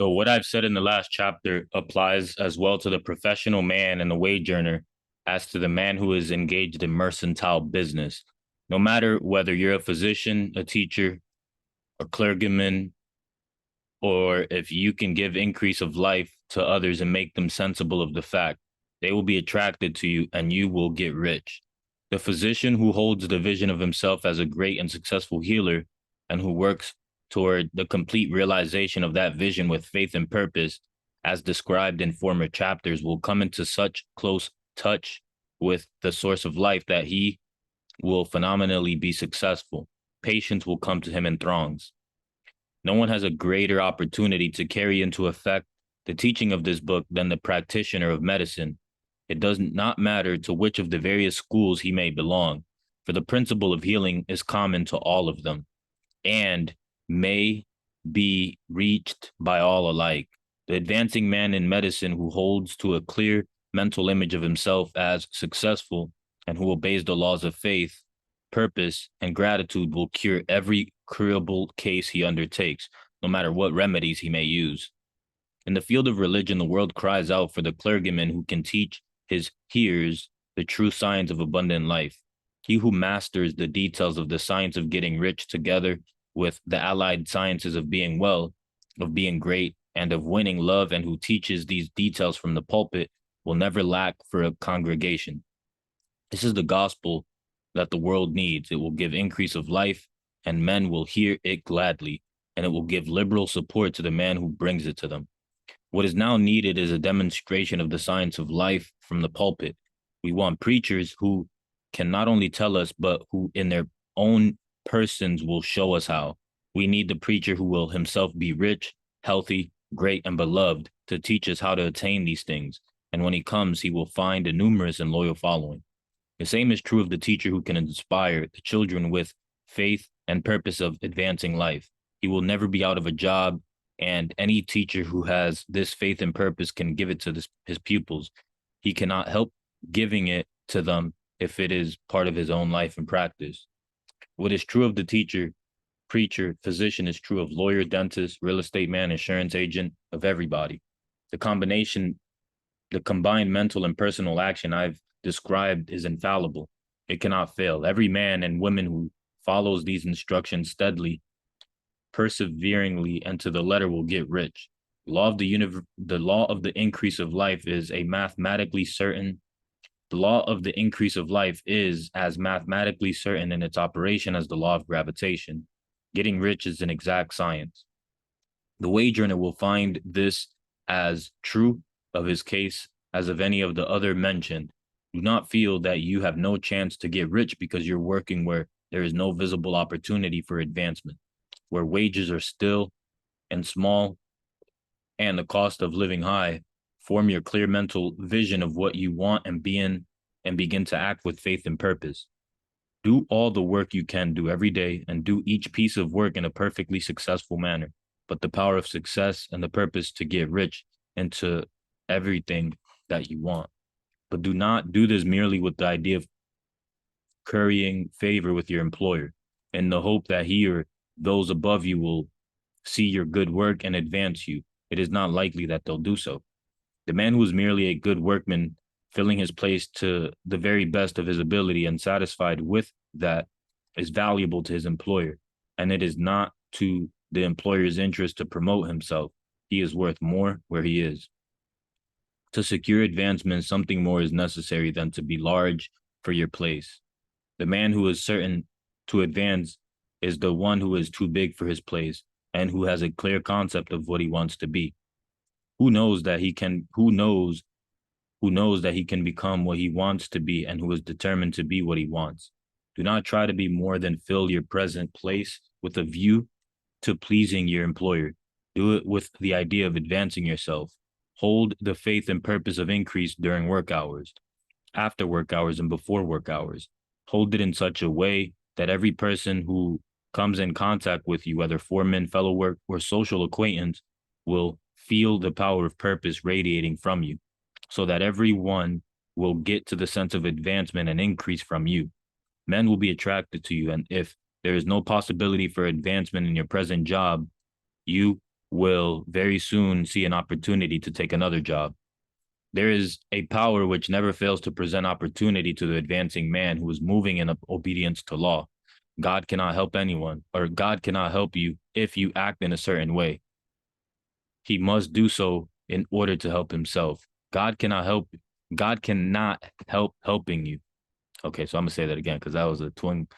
So what I've said in the last chapter applies as well to the professional man and the wage earner as to the man who is engaged in mercantile business. No matter whether you're a physician, a teacher, a clergyman, or if you can give increase of life to others and make them sensible of the fact, they will be attracted to you and you will get rich. The physician who holds the vision of himself as a great and successful healer and who works toward the complete realization of that vision with faith and purpose, as described in former chapters, will come into such close touch with the source of life that he will phenomenally be successful. Patients will come to him in throngs. No one has a greater opportunity to carry into effect the teaching of this book than the practitioner of medicine. It does not matter to which of the various schools he may belong, for the principle of healing is common to all of them and may be reached by all alike. The advancing man in medicine who holds to a clear mental image of himself as successful and who obeys the laws of faith, purpose, and gratitude will cure every curable case he undertakes, no matter what remedies he may use. In the field of religion, the world cries out for the clergyman who can teach his hearers the true science of abundant life. He who masters the details of the science of getting rich together with the allied sciences of being well, of being great, and of winning love, and who teaches these details from the pulpit will never lack for a congregation. This is the gospel that the world needs. It will give increase of life, and men will hear it gladly, and it will give liberal support to the man who brings it to them. What is now needed is a demonstration of the science of life from the pulpit. We want preachers who can not only tell us, but who in their own persons will show us how. We need the preacher who will himself be rich, healthy, great, and beloved to teach us how to attain these things. And when he comes, he will find a numerous and loyal following. The same is true of the teacher who can inspire the children with faith and purpose of advancing life. He will never be out of a job, and any teacher who has this faith and purpose can give it to his pupils. He cannot help giving it to them if it is part of his own life and practice. What is true of the teacher, preacher, physician is true of lawyer, dentist, real estate man, insurance agent, of everybody. The combined mental and personal action I've described is infallible. It cannot fail. Every man and woman who follows these instructions steadily, perseveringly, and to the letter will get rich. The law of the increase of life is a mathematically certain. The law of the increase of life is as mathematically certain in its operation as the law of gravitation. Getting rich is an exact science. The wage earner will find this as true of his case as of any of the other mentioned. Do not feel that you have no chance to get rich because you're working where there is no visible opportunity for advancement, where wages are still and small and the cost of living high. Form your clear mental vision of what you want and begin to act with faith and purpose. Do all the work you can do every day and do each piece of work in a perfectly successful manner. But the power of success and the purpose to get rich into everything that you want. But do not do this merely with the idea of currying favor with your employer in the hope that he or those above you will see your good work and advance you. It is not likely that they'll do so. The man who is merely a good workman, filling his place to the very best of his ability and satisfied with that, is valuable to his employer, and it is not to the employer's interest to promote himself. He is worth more where he is. To secure advancement, something more is necessary than to be large for your place. The man who is certain to advance is the one who is too big for his place and who has a clear concept of what he wants to be. Who knows that he can become what he wants to be and who is determined to be what he wants. Do not try to be more than fill your present place with a view to pleasing your employer. Do it with the idea of advancing yourself. Hold the faith and purpose of increase during work hours, after work hours, and before work hours. Hold it in such a way that every person who comes in contact with you, whether foreman, fellow work, or social acquaintance, will feel the power of purpose radiating from you, so that everyone will get to the sense of advancement and increase from you. Men will be attracted to you, and if there is no possibility for advancement in your present job, you will very soon see an opportunity to take another job. There is a power which never fails to present opportunity to the advancing man who is moving in obedience to law. God cannot help anyone, or God cannot help you if you act in a certain way. He must do so in order to help himself. God cannot help. God cannot help helping you. Okay, so I'm gonna say that again because that was a twin.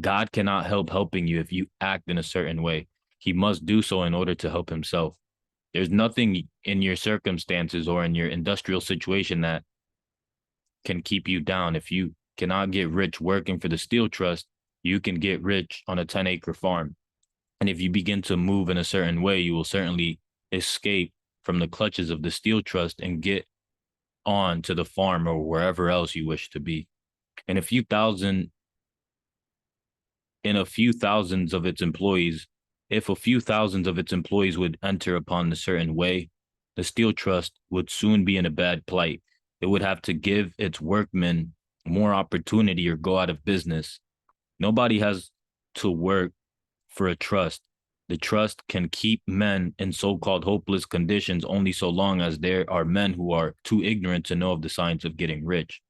God cannot help helping you if you act in a certain way. He must do so in order to help himself. There's nothing in your circumstances or in your industrial situation that can keep you down. If you cannot get rich working for the Steel Trust, you can get rich on a 10-acre farm. And if you begin to move in a certain way, you will certainly escape from the clutches of the Steel Trust and get on to the farm or wherever else you wish to be. In a few thousands of its employees, if a few thousands of its employees would enter upon a certain way, the Steel Trust would soon be in a bad plight. It would have to give its workmen more opportunity or go out of business. Nobody has to work for a trust. The trust can keep men in so-called hopeless conditions only so long as there are men who are too ignorant to know of the science of getting rich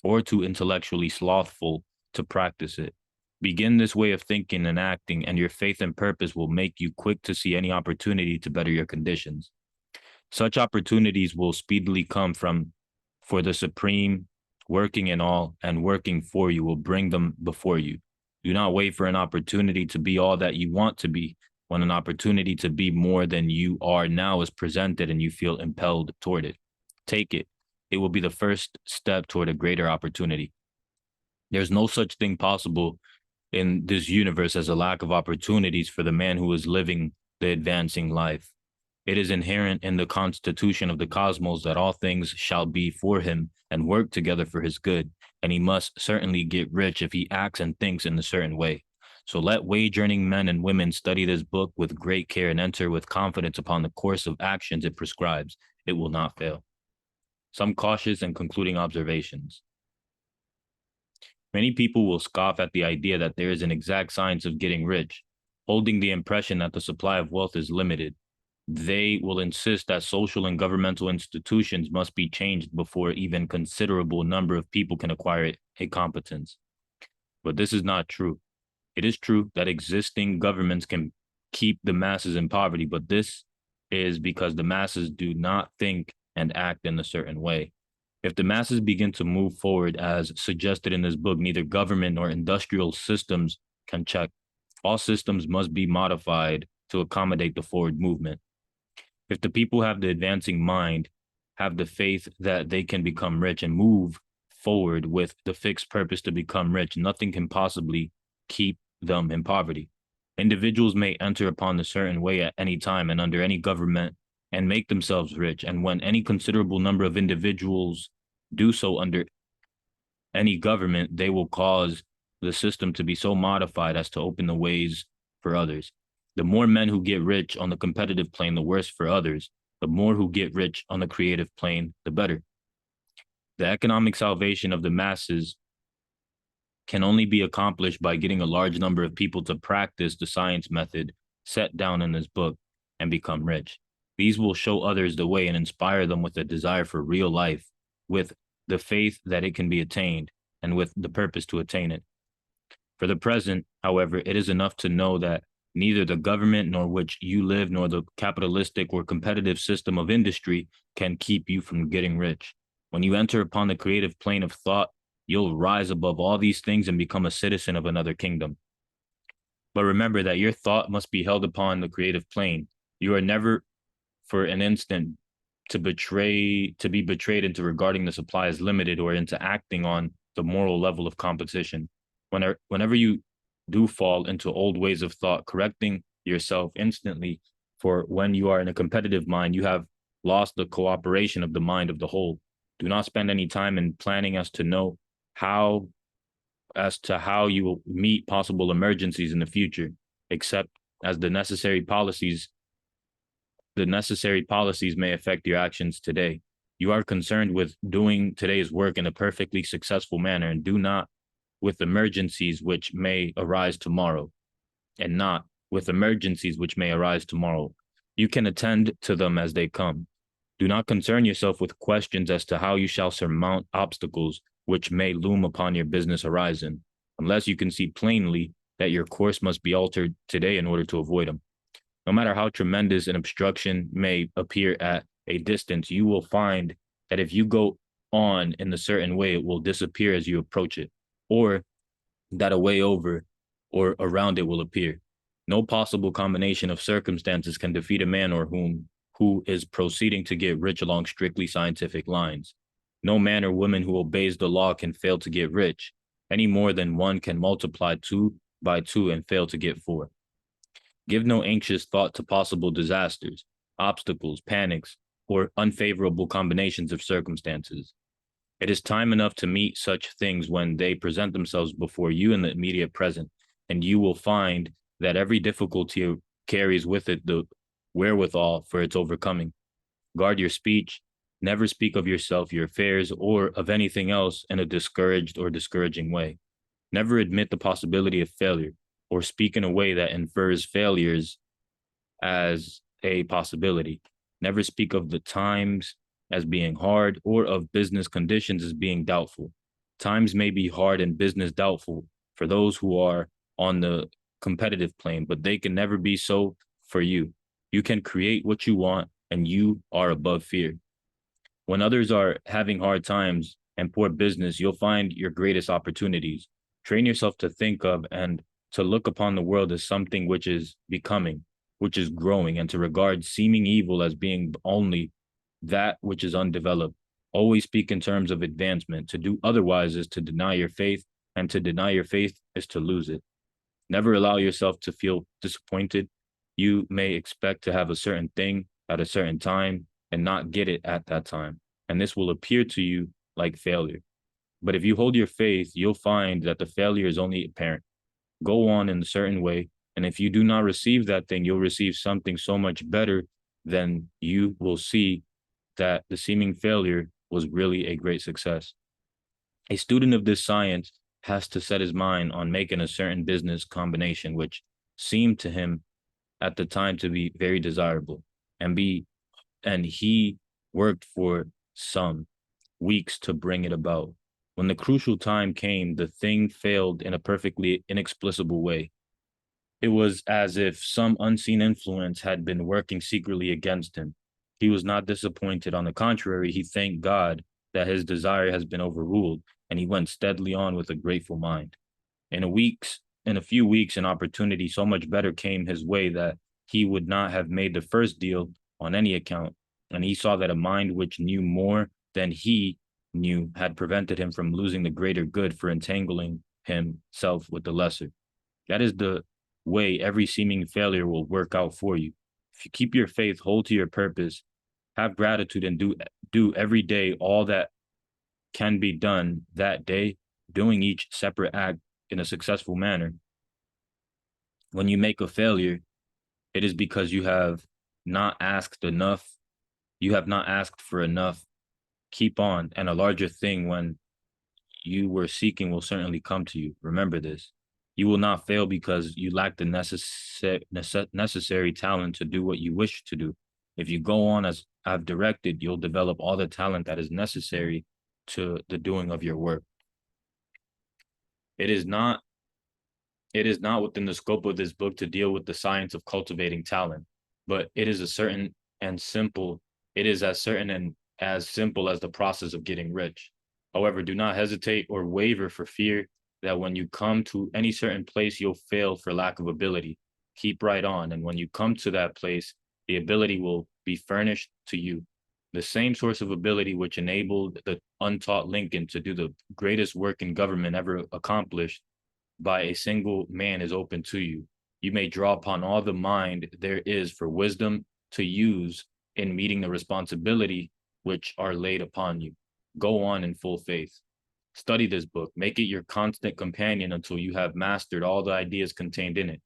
or too intellectually slothful to practice it. Begin this way of thinking and acting, and your faith and purpose will make you quick to see any opportunity to better your conditions. Such opportunities will speedily come for the Supreme, working in all and working for you will bring them before you. Do not wait for an opportunity to be all that you want to be when an opportunity to be more than you are now is presented and you feel impelled toward it. Take it. It will be the first step toward a greater opportunity. There's no such thing possible in this universe as a lack of opportunities for the man who is living the advancing life. It is inherent in the constitution of the cosmos that all things shall be for him and work together for his good, and he must certainly get rich if he acts and thinks in a certain way. So let wage-earning men and women study this book with great care and enter with confidence upon the course of actions it prescribes. It will not fail. Some cautious and concluding observations. Many people will scoff at the idea that there is an exact science of getting rich, holding the impression that the supply of wealth is limited. They will insist that social and governmental institutions must be changed before even considerable number of people can acquire a competence. But this is not true. It is true that existing governments can keep the masses in poverty, but this is because the masses do not think and act in a certain way. If the masses begin to move forward as suggested in this book, neither government nor industrial systems can check. All systems must be modified to accommodate the forward movement. If the people have the advancing mind, have the faith that they can become rich and move forward with the fixed purpose to become rich, nothing can possibly keep them in poverty. Individuals may enter upon a certain way at any time and under any government and make themselves rich. And when any considerable number of individuals do so under any government, they will cause the system to be so modified as to open the ways for others. The more men who get rich on the competitive plane, the worse for others. The more who get rich on the creative plane, the better. The economic salvation of the masses can only be accomplished by getting a large number of people to practice the science method set down in this book and become rich. These will show others the way and inspire them with a desire for real life, with the faith that it can be attained, and with the purpose to attain it. For the present, however, it is enough to know that neither the government nor which you live nor the capitalistic or competitive system of industry can keep you from getting rich. When you enter upon the creative plane of thought, you'll rise above all these things and become a citizen of another kingdom. But remember that your thought must be held upon the creative plane. You are never for an instant to be betrayed into regarding the supply as limited or into acting on the moral level of competition. Whenever you do fall into old ways of thought, correcting yourself instantly, for when you are in a competitive mind, you have lost the cooperation of the mind of the whole. Do not spend any time in planning as to how you will meet possible emergencies in the future, except as the necessary policies may affect your actions today. You are concerned with doing today's work in a perfectly successful manner and do not with emergencies which may arise tomorrow, You can attend to them as they come. Do not concern yourself with questions as to how you shall surmount obstacles which may loom upon your business horizon, unless you can see plainly that your course must be altered today in order to avoid them. No matter how tremendous an obstruction may appear at a distance, you will find that if you go on in a certain way, it will disappear as you approach it, or that a way over or around it will appear. No possible combination of circumstances can defeat a man or who is proceeding to get rich along strictly scientific lines. No man or woman who obeys the law can fail to get rich, any more than one can multiply 2 by 2 and fail to get 4. Give no anxious thought to possible disasters, obstacles, panics, or unfavorable combinations of circumstances. It is time enough to meet such things when they present themselves before you in the immediate present, and you will find that every difficulty carries with it the wherewithal for its overcoming. Guard your speech. Never speak of yourself, your affairs, or of anything else in a discouraged or discouraging way. Never admit the possibility of failure, or speak in a way that infers failures as a possibility. Never speak of the times as being hard or of business conditions as being doubtful. Times may be hard and business doubtful for those who are on the competitive plane, but they can never be so for you. You can create what you want, and you are above fear. When others are having hard times and poor business, you'll find your greatest opportunities. Train yourself to think of and to look upon the world as something which is becoming, which is growing, and to regard seeming evil as being only that which is undeveloped. Always speak in terms of advancement. To do otherwise is to deny your faith, and to deny your faith is to lose it. Never allow yourself to feel disappointed. You may expect to have a certain thing at a certain time and not get it at that time, and this will appear to you like failure. But if you hold your faith, you'll find that the failure is only apparent. Go on in a certain way, and if you do not receive that thing, you'll receive something so much better, then you will see that the seeming failure was really a great success. A student of this science has to set his mind on making a certain business combination which seemed to him at the time to be very desirable, and he worked for some weeks to bring it about. When the crucial time came, the thing failed in a perfectly inexplicable way. It was as if some unseen influence had been working secretly against him. He was not disappointed. On the contrary, he thanked God that his desire has been overruled, and he went steadily on with a grateful mind. In a few weeks, an opportunity so much better came his way that he would not have made the first deal on any account, and he saw that a mind which knew more than he knew had prevented him from losing the greater good for entangling himself with the lesser. That is the way every seeming failure will work out for you. If you keep your faith, hold to your purpose, have gratitude, and do every day all that can be done that day, doing each separate act in a successful manner. When you make a failure, it is because you have not asked enough. You have not asked for enough. Keep on, and a larger thing when you were seeking will certainly come to you. Remember this. You will not fail because you lack the necessary talent to do what you wish to do. If you go on as I've directed, you'll develop all the talent that is necessary to the doing of your work. It is not within the scope of this book to deal with the science of cultivating talent, but it is as certain and simple as the process of getting rich. However, do not hesitate or waver for fear that when you come to any certain place, you'll fail for lack of ability. Keep right on, and when you come to that place, the ability will be furnished to you. The same source of ability which enabled the untaught Lincoln to do the greatest work in government ever accomplished by a single man is open to you. You may draw upon all the mind there is for wisdom to use in meeting the responsibility which are laid upon you. Go on in full faith. Study this book. Make it your constant companion until you have mastered all the ideas contained in it.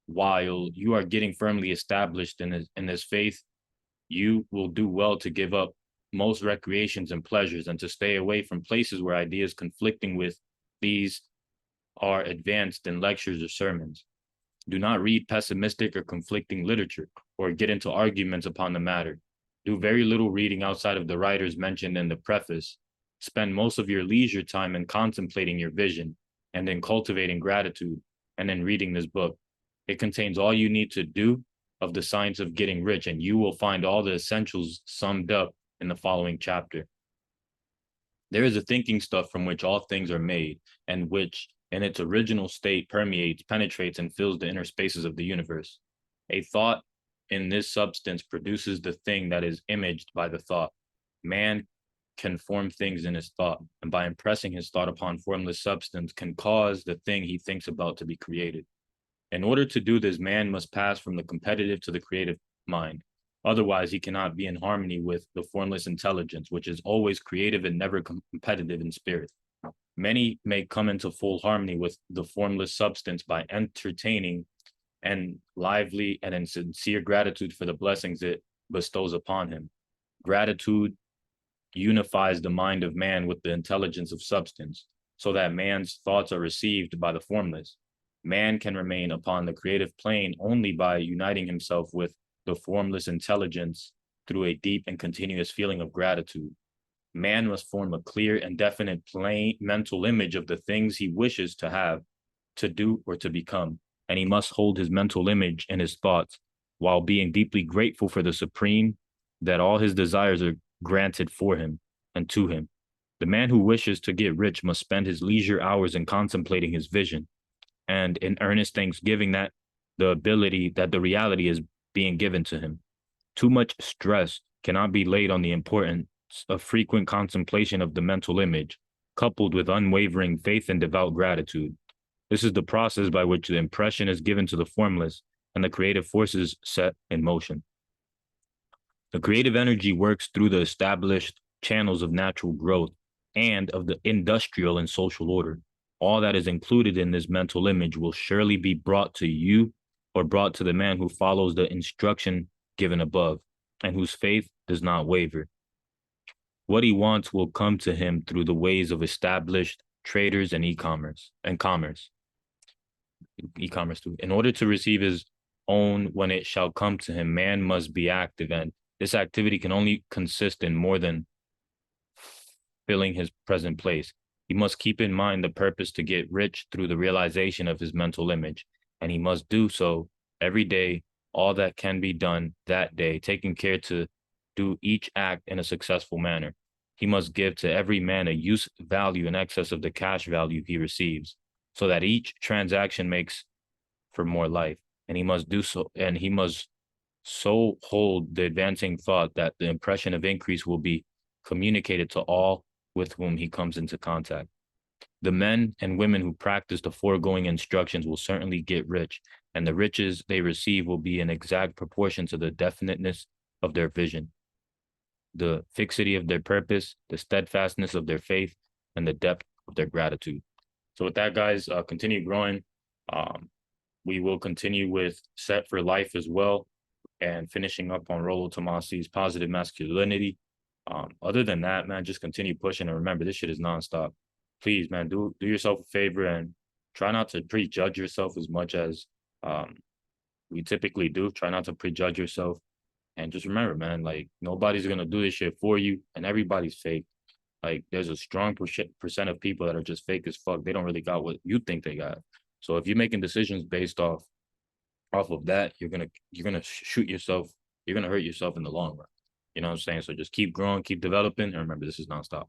While you are getting firmly established in this faith, you will do well to give up most recreations and pleasures and to stay away from places where ideas conflicting with these are advanced in lectures or sermons. Do not read pessimistic or conflicting literature or get into arguments upon the matter. Do very little reading outside of the writers mentioned in the preface. Spend most of your leisure time in contemplating your vision and in cultivating gratitude and in reading this book. It contains all you need to do of the science of getting rich, and you will find all the essentials summed up in the following chapter. There is a thinking stuff from which all things are made, and which in its original state permeates, penetrates, and fills the inner spaces of the universe. A thought in this substance produces the thing that is imaged by the thought. Man can form things in his thought, and by impressing his thought upon formless substance, can cause the thing he thinks about to be created. In order to do this, man must pass from the competitive to the creative mind. Otherwise, he cannot be in harmony with the formless intelligence, which is always creative and never competitive in spirit. Many may come into full harmony with the formless substance by entertaining and lively and in sincere gratitude for the blessings it bestows upon him. Gratitude unifies the mind of man with the intelligence of substance, so that man's thoughts are received by the formless. Man can remain upon the creative plane only by uniting himself with the formless intelligence through a deep and continuous feeling of gratitude. Man must form a clear and definite plain mental image of the things he wishes to have, to do, or to become, and he must hold his mental image in his thoughts while being deeply grateful for the Supreme that all his desires are granted for him and to him. The man who wishes to get rich must spend his leisure hours in contemplating his vision and in earnest thanksgiving that the reality is being given to him. Too much stress cannot be laid on the importance of frequent contemplation of the mental image, coupled with unwavering faith and devout gratitude. This is the process by which the impression is given to the formless and the creative forces set in motion. The creative energy works through the established channels of natural growth and of the industrial and social order. All that is included in this mental image will surely be brought to you or brought to the man who follows the instruction given above and whose faith does not waver. What he wants will come to him through the ways of established traders and commerce. In order to receive his own when it shall come to him, man must be active, and this activity can only consist in more than filling his present place. He must keep in mind the purpose to get rich through the realization of his mental image, and he must do so every day, all that can be done that day, taking care to do each act in a successful manner. He must give to every man a use value in excess of the cash value he receives, so that each transaction makes for more life. And he must do so, and he must so hold the advancing thought that the impression of increase will be communicated to all with whom he comes into contact. The men and women who practice the foregoing instructions will certainly get rich, and the riches they receive will be in exact proportion to the definiteness of their vision, the fixity of their purpose, the steadfastness of their faith, and the depth of their gratitude. So with that, guys, continue growing. We will continue with Set for Life as well, and finishing up on Rollo Tomasi's Positive Masculinity. Other than that, man, just continue pushing, and remember, this shit is nonstop. Please, man, do yourself a favor and try not to prejudge yourself as much as we typically do. Try not to prejudge yourself, and just remember, man, like, nobody's gonna do this shit for you, and everybody's fake. Like, there's a strong percent of people that are just fake as fuck. They don't really got what you think they got. So if you're making decisions based off of that, you're gonna shoot yourself. You're gonna hurt yourself in the long run. You know what I'm saying? So just keep growing, keep developing, and remember, this is nonstop.